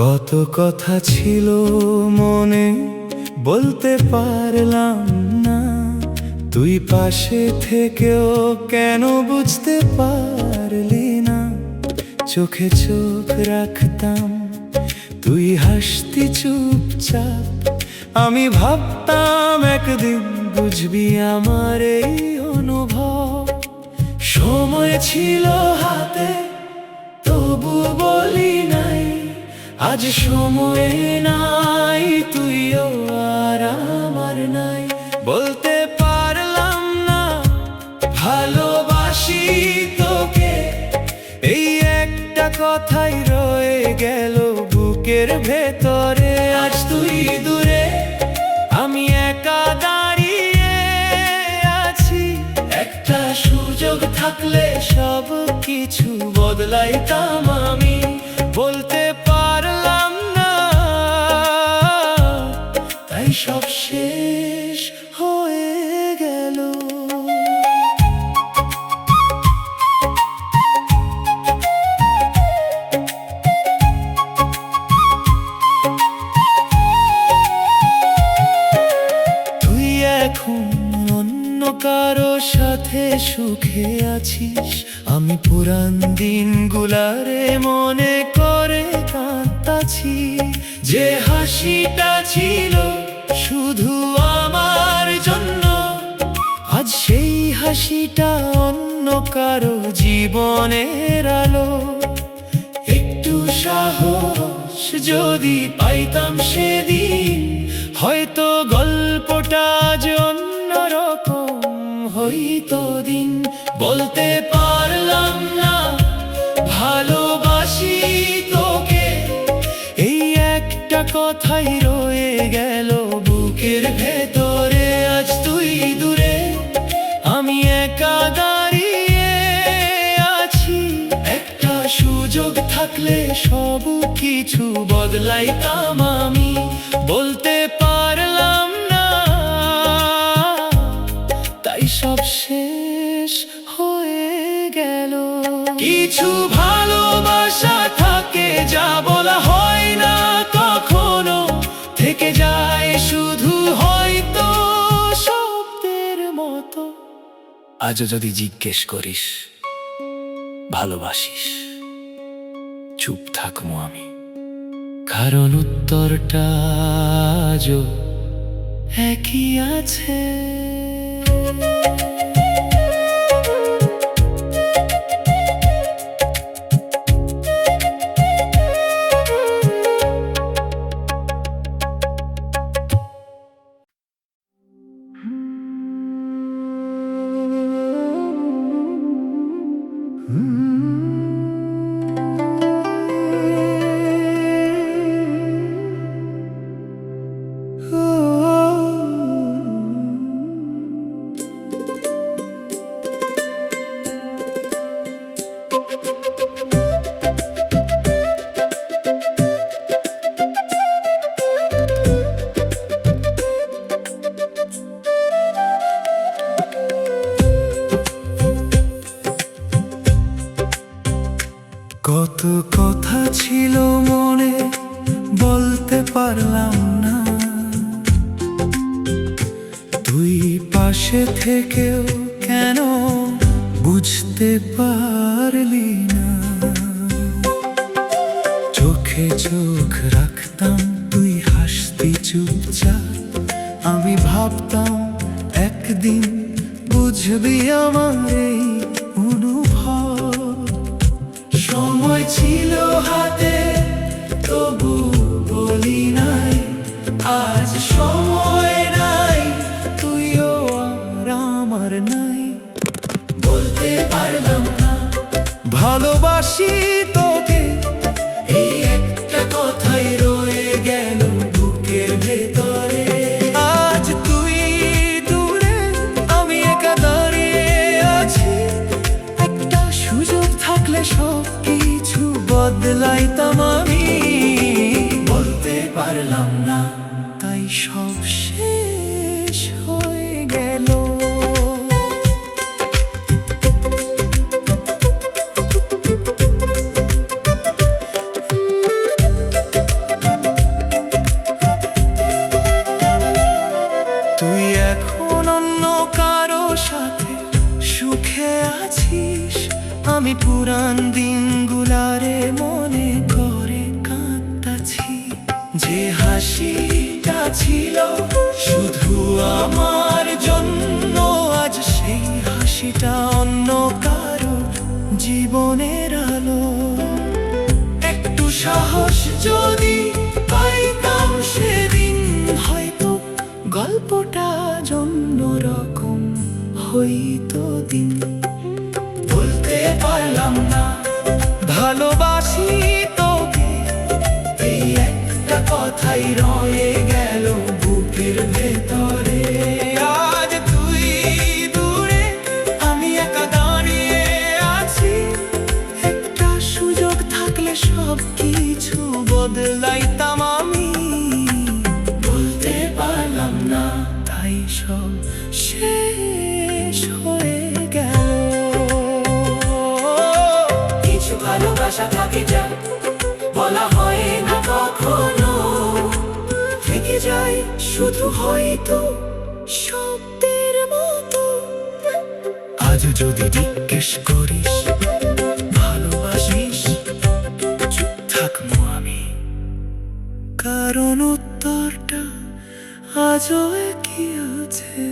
কত কথা ছিল মনে, বলতে পারলাম না। তুই পাশে থেকেও কেন বুঝতে পারলি না? চোখে চোখ রাখতাম, তুই হাসতি চুপচাপ। আমি ভাবতাম একদিন বুঝবি আমার এই অনুভব। সময় ছিল হাতে, তবু বলি নাই। আজ সময় নাই, তুইও আর আমার নাই। বলতে পারলাম না ভালোবাসি তোকে, এই একটা কথাই রয়ে গেল বুকের ভেতরে। আজ তুই দূরে, আমি একা দাঁড়িয়ে আছি। একটা সুযোগ থাকলে সব কিছু বদলাইতাম আমি। বলতে পারলাম না, তাই সব শেষ হয়ে গেল। তুই এখন অন্য কারো সাথে সুখে আছিস। আমি পুরান দিনগুলারে মনে করে কাঁদতাছি। যে হাসিটা ছিল শুধু আমার জন্য, আজ সেই হাসিটা অন্য কারো জীবনের আলো। একটু সাহস যদি পাইতাম সেদিন, হয়তো গল্পটা আজ অন্যরকম হইতো দিন। বলতে পারলাম না ভালোবাসি তোকে, এই একটা কথাই রয়ে গেল বুকের ভেতরে। আজ তুই দূরে, আমি একা দাঁড়িয়ে আছি। একটা সুযোগ থাকলে সব কিছু বদলাইতাম আমি। বলতে পারলাম না, তাই সব শেষ হয়ে গেল। কিছু ভালোবাসা থাকে যা বলা হয় না কখনো, থেকে যায় শুধু হয়তো শব্দের মতো। আজও যদি জিজ্ঞেস করিস ভালোবাসিস, চুপ থাকবো আমি, কারণ উত্তরটা আজও একই আছে। কত কথা ছিল মনে, বলতে পারলাম না। তুই পাশে থেকেও কেন বুঝতে পারলি না? চোখে চোখ রাখতাম, তুই হাসতি চুপচাপ। আমি ভাবতাম একদিন বুঝবি আমার এই অনুভব। সময় ছিল হাতে, তবু বলি নাই। আজ সময় নাই, তুইও আর আমার নাই। ভালোবাসি তোকে, এই একটা কথাই রয়ে গেল বুকের ভেতরে। আজ তুই দূরে, আমি একা দাঁড়িয়ে আছি। একটা সুযোগ থাকলে সব কিছু বদলাইতাম আমি। বলতে পারলাম না, তাই সব শেষ হয়ে গেল। তুই এখন অন্য কারো সাথে সুখে আছিস, আমি পুরান দিনগুলারে মনে করে কাঁদতাছি। যে হাসিটা ছিল শুধু আমার জন্য, আজ সেই হাসিটা অন্য কারো জীবনের আলো। একটু সাহস যদি পাইতাম সেদিন, হয়তো গল্পটা অন্যরকম হইতো দিন। বলতে পারলাম না, ভালোবাসি তোকে, এই একটা কথাই রয়ে গেল বুকের ভেতরে। আজ তুই দূরে, আমি একা দাঁড়িয়ে আছি। একটা সুযোগ থাকলে সব কিছু বদলাইতাম আমি। বলতে পারলাম না, তাই সব শেষ হয়ে গেল। কিছু ভালোবাসা থাকে যা বলা হয় না কখনো, থেকে যায় শুধু হয়তো শব্দের মতো। আজ যদি জিজ্ঞেস করিস ভালোবাসিস, চুপ থাকবো আমি, কারণ উত্তরটা আজও একই আছে।